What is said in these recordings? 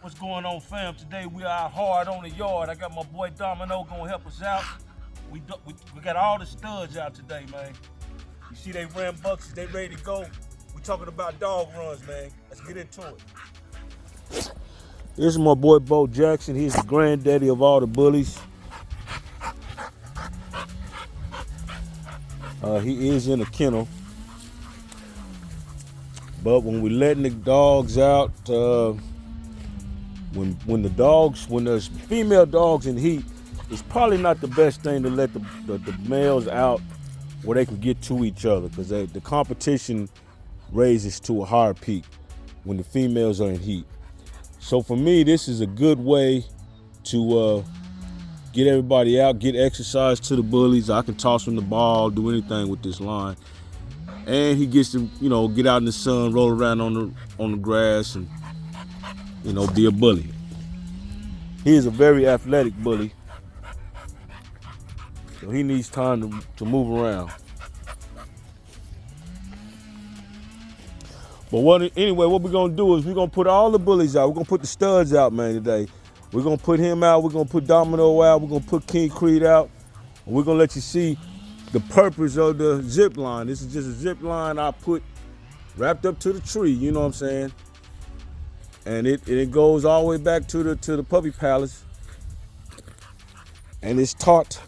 What's going on, fam? Today we are hard on the yard. I got my boy Domino gonna help us out. We got all the studs out today, man. You see they ran bucks, they ready to go. We talking about dog runs, man. Let's get into it. This is my boy Bo Jackson. He's the granddaddy of all the bullies. He is in a kennel. But when we letting the dogs out, when there's female dogs in heat, it's probably not the best thing to let the males out where they can get to each other, because the competition raises to a higher peak when the females are in heat. So for me, this is a good way to get everybody out, get exercise to the bullies. I can toss them the ball, do anything with this line. And he gets to, get out in the sun, roll around on the grass, and, be a bully. He is a very athletic bully, so he needs time to move around. But anyway, what we're gonna do is we're gonna put all the bullies out. We're gonna put the studs out, man, today. We're gonna put him out. We're gonna put Domino out. We're gonna put King Creed out. And we're gonna let you see the purpose of the zip line. This is just a zip line I put wrapped up to the tree, you know what I'm saying? And it goes all the way back to the puppy palace. And it's taut,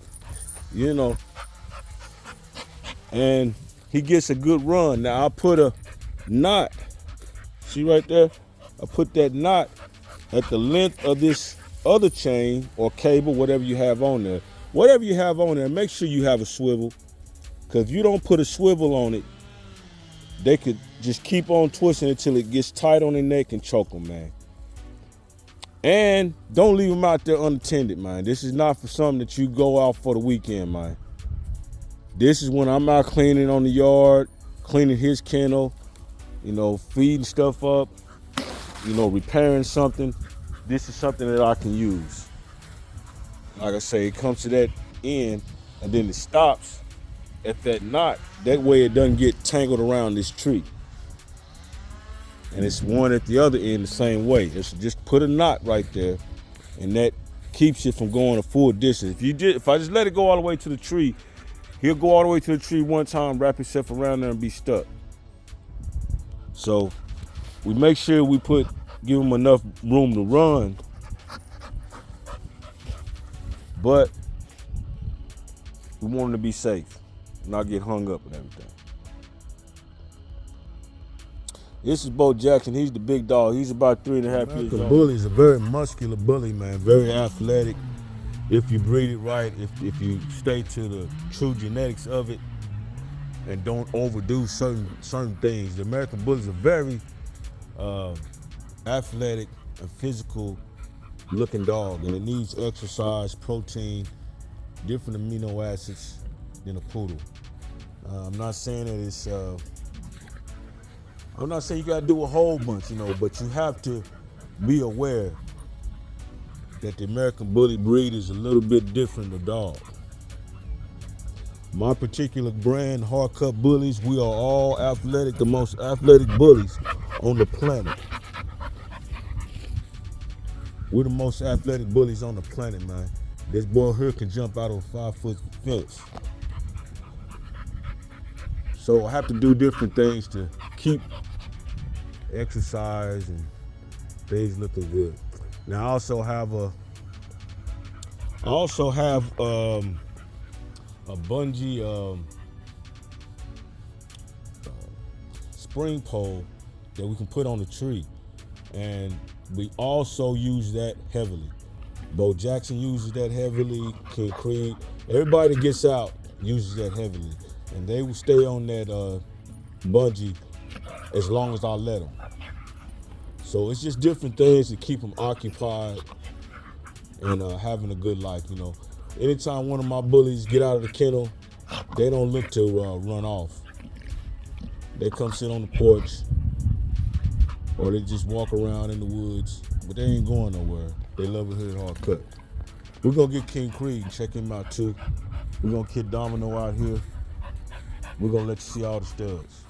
and he gets a good run. Now I put a knot, see right there? I put that knot at the length of this other chain or cable, whatever you have on there. Whatever you have on there, make sure you have a swivel, because if you don't put a swivel on it, they could just keep on twisting until it gets tight on their neck and choke them, man. And don't leave them out there unattended, man. This is not for something that you go out for the weekend, man. This is when I'm out cleaning on the yard, cleaning his kennel, feeding stuff up, repairing something. This is something that I can use. Like I say, it comes to that end and then it stops at that knot. That way it doesn't get tangled around this tree. And it's one at the other end the same way. It's just put a knot right there, and that keeps it from going a full distance. If I just let it go all the way to the tree, he'll go all the way to the tree one time, wrap himself around there and be stuck. So we make sure we give him enough room to run, but we want him to be safe, not get hung up and everything. This is Bo Jackson. He's the big dog. He's about 3.5 years old. The bully is a very muscular bully, man. Very athletic. If you breed it right, if you stay to the true genetics of it and don't overdo certain things. The American bully is a very athletic and physical looking dog, and it needs exercise, protein, different amino acids than a poodle. I'm not saying that it's I'm not saying you gotta do a whole bunch, but you have to be aware that the American bully breed is a little bit different than a dog. My particular brand, Hard Cut Bullies, we are all athletic, the most athletic bullies on the planet. We're the most athletic bullies on the planet, man. This boy here can jump out of a 5-foot fence. So I have to do different things to keep exercise and things looking good. Now I also have a bungee spring pole that we can put on the tree, and we also use that heavily. Bo Jackson uses that heavily. King Creed, everybody that gets out uses that heavily, and they will stay on that bungee as long as I let them. So it's just different things to keep them occupied and having a good life, Anytime one of my bullies get out of the kennel, they don't look to run off. They come sit on the porch, or they just walk around in the woods, but they ain't going nowhere. They love it here at Hard Cut. We're gonna get King Creed and check him out too. We're gonna get Domino out here. We're gonna let you see all the studs.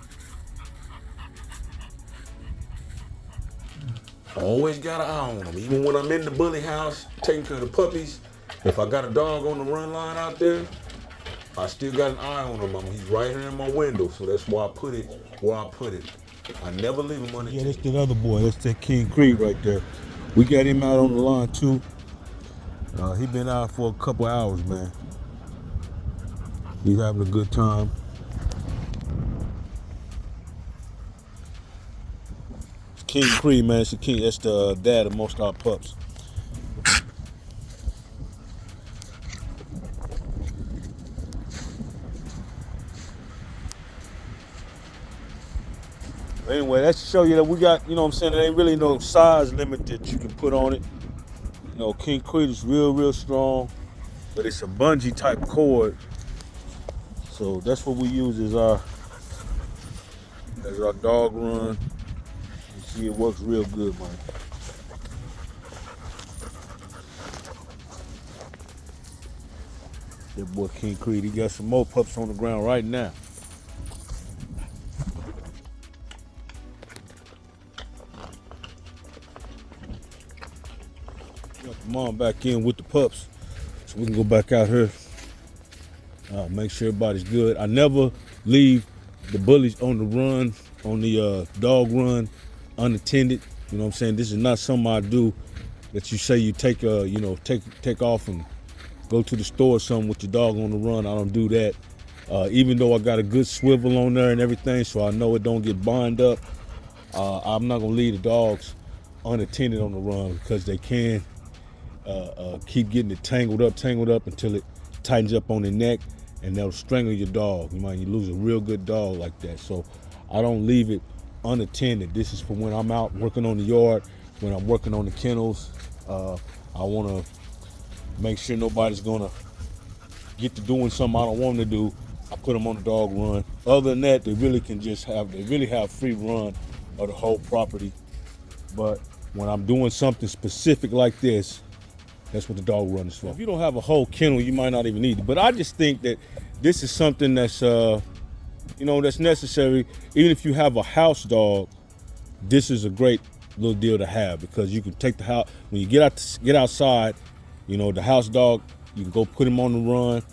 Always got an eye on him. Even when I'm in the bully house taking care of the puppies, if I got a dog on the run line out there, I still got an eye on him. He's right here in my window, so that's why I put it where I put it. I never leave him on it. Yeah, that's that other boy. That's that King Creed right there. We got him out on the line too. He been out for a couple hours, man. He's having a good time. It's King Creed, man. It's the king. That's the dad of most of our pups. Anyway, that's to show you that we got, you know what I'm saying, there ain't really no size limit that you can put on it. You know, King Creed is real strong, but it's a bungee type cord. So that's what we use as our dog run. You see, it works real good, man. That boy King Creed, he got some more pups on the ground right now. Got the mom back in with the pups, so we can go back out here. Make sure everybody's good. I never leave the bullies on the run, on the dog run, unattended. You know what I'm saying? This is not something I do that you say you take take off and go to the store or something with your dog on the run. I don't do that. Even though I got a good swivel on there and everything, so I know it don't get bind up. I'm not gonna leave the dogs unattended on the run because they can keep getting it tangled up until it tightens up on the neck, and that'll strangle your dog. You lose a real good dog like that. So I don't leave it unattended. This is for when I'm out working on the yard, when I'm working on the kennels. I want to make sure nobody's gonna get to doing something I don't want them to do. I put them on the dog run. Other than that, they really have free run of the whole property. But when I'm doing something specific like this, that's what the dog run is for. If you don't have a whole kennel, you might not even need it. But I just think that this is something that's that's necessary. Even if you have a house dog, this is a great little deal to have, because you can take the house when you get outside. The house dog, you can go put him on the run.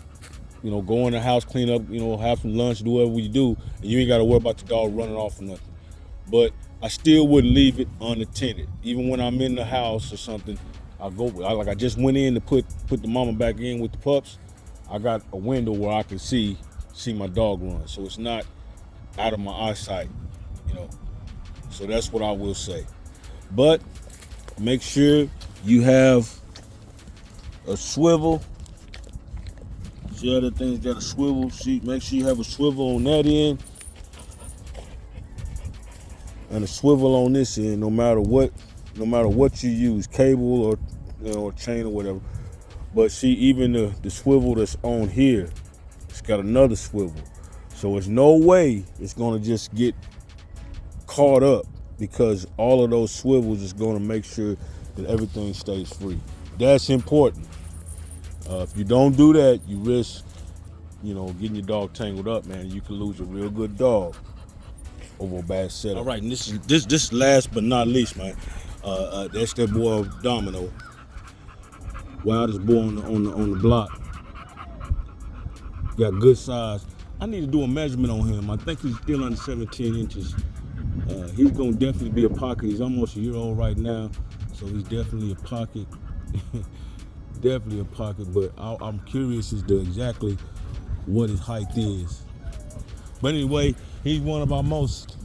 Go in the house, clean up. Have some lunch, do whatever you do, and you ain't got to worry about the dog running off or nothing. But I still wouldn't leave it unattended, even when I'm in the house or something. I just went in to put the mama back in with the pups. I got a window where I can see my dog run, so it's not out of my eyesight, So that's what I will say. But make sure you have a swivel. See how that thing's got a swivel? Make sure you have a swivel on that end and a swivel on this end, no matter what you use, cable or chain or whatever. But see, even the swivel that's on here, it's got another swivel. So there's no way it's gonna just get caught up, because all of those swivels is gonna make sure that everything stays free. That's important. If you don't do that, you risk, getting your dog tangled up, man. You can lose a real good dog over a bad setup. All right, and this last but not least, man. That's that boy Domino, wildest boy on the block. Got good size. I need to do a measurement on him. I think he's still under 17 inches. He's gonna definitely be a pocket. He's almost a year old right now, so he's definitely a pocket. Definitely a pocket. But I'm curious as to exactly what his height is. But anyway, he's one of our most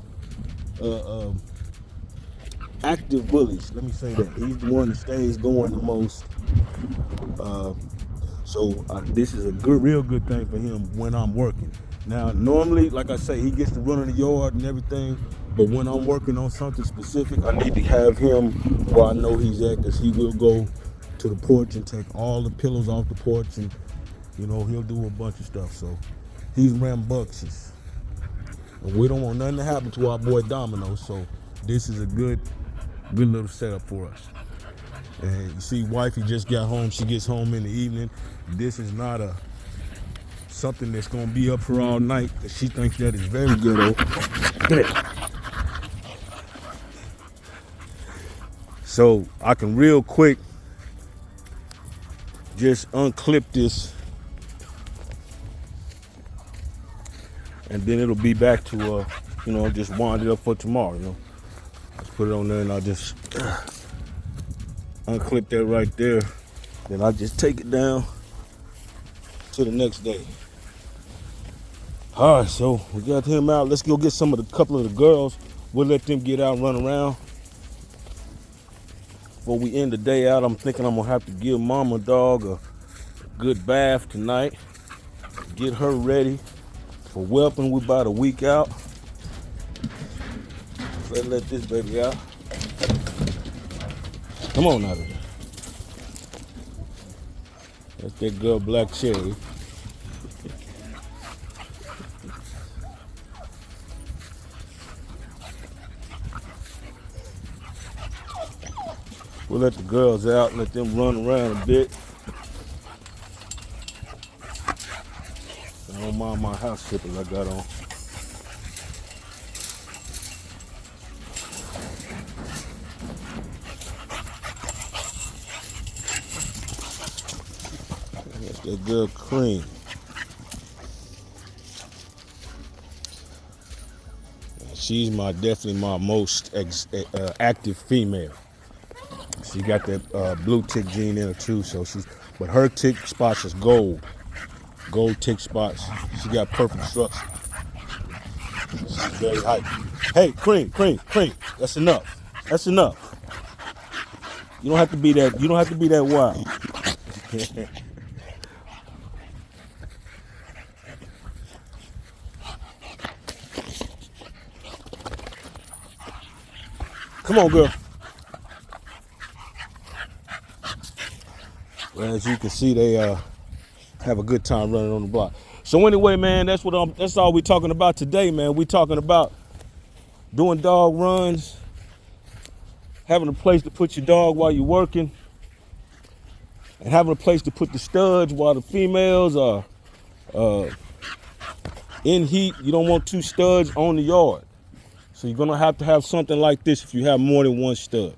active bullies. Let me say that. He's the one that stays going the most. So this is a real good thing for him when I'm working. Now, normally, like I say, he gets to run in the yard and everything, but when I'm working on something specific, I need to have him where I know he's at, because he will go to the porch and take all the pillows off the porch, and he'll do a bunch of stuff. So he's rambunctious, and we don't want nothing to happen to our boy Domino. So this is a good little setup for us. And you see, wifey just got home. She gets home in the evening. This is not something that's gonna be up for all night, because she thinks that is very good. So I can real quick just unclip this, and then it'll be back to just wind it up for tomorrow. Just put it on there, and I'll just unclip that right there. Then I'll just take it down to the next day. All right, so we got him out. Let's go get couple of the girls. We'll let them get out and run around. Before we end the day out, I'm thinking I'm gonna have to give Mama Dog a good bath tonight. Get her ready for whelping. We're about a week out. Let's let this baby out. Come on out of there. That's that girl Black Cherry. We'll let the girls out, let them run around a bit. I don't mind my house slippers I got on. That's that girl Cream. She's definitely my most active female. She got that blue tick gene in her too, but her tick spots is gold tick spots. She got perfect structure. She's very hype. Hey, Cream, that's enough. You don't have to be that wild. Come on, girl. Well, as you can see, they have a good time running on the block. So anyway, man, that's all we're talking about today, man. We're talking about doing dog runs, having a place to put your dog while you're working, and having a place to put the studs while the females are in heat. You don't want 2 studs on the yard. So you're gonna have to have something like this if you have more than 1 stud.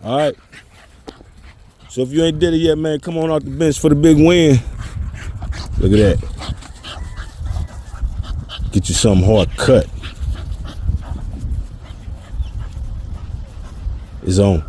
All right. So if you ain't did it yet, man, come on out the bench for the big win. Look at that. Get you something hard cut. It's on.